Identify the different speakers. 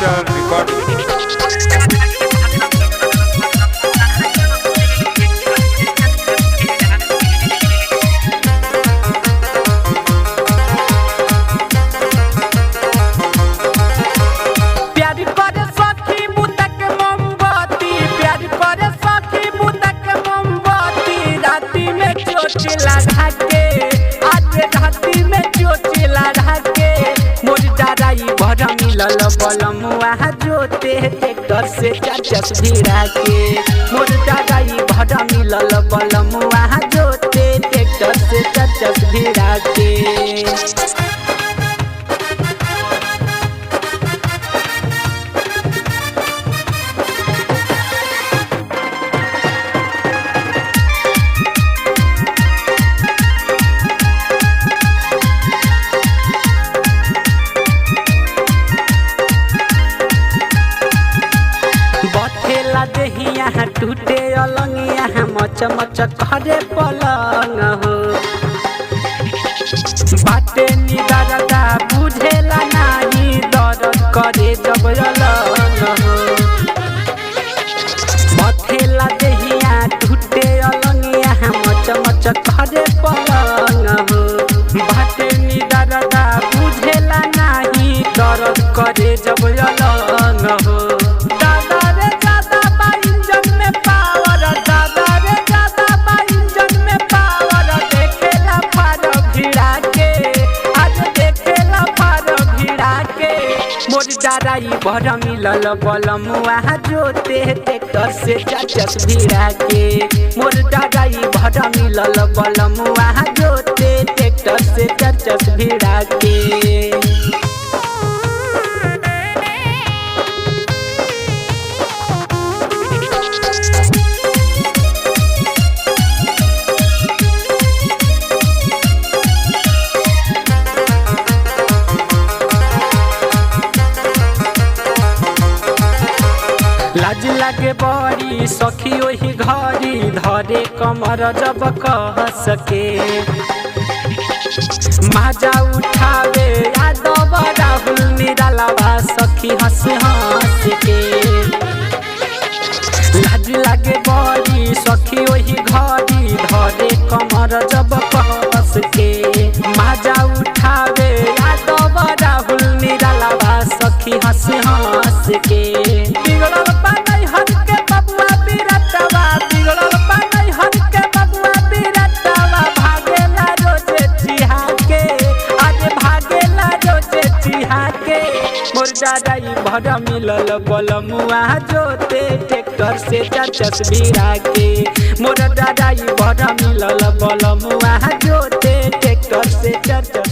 Speaker 1: Digital recording.
Speaker 2: मिलल बलमुआ जोते ट्रैक्टर से चाचस भिड़ा के मोर दादाई भड़ा मिलल बलमुआ जोते ट्रैक्टर से चाचस भिड़ा के। देहिया टूटे अलंगिया मच मच करे पलंग हो बाटे निदारदा बुझेला नाही दर्द करे जब अलंग हो बथेला देहिया टूटे अलंगिया मच मच करे पलंग हो बाटे निदारदा बुझेला नाही दर्द करे जब अलंग हो। मोर दादाई भड़ा मिलल बलमुआ जोते ट्रैक्टर से चाचस भिड़ा के मोर दादाई भड़ा मिलल बलमुआ जोते ट्रैक्टर से चाचस भिड़ा के। लाज लागे बड़ी सखी ओही घड़ी धरे कमर जब कह सके माजा उठावे यादव राहुल निरालावा सखी हंस हंस के। लाज लागे बड़ी सखी ओही घड़ी धरे कमर जब कह सके माजा उठावे यादव राहुल निरालावा सखी हंस हंस के। मोर दादाई भड़ा मिलल बलमुआ जोते ट्रैक्टर से चाचस भिड़ा के मोर दादाई भड़ा मिलल बलमुआ जोते ट्रैक्टर से चाचस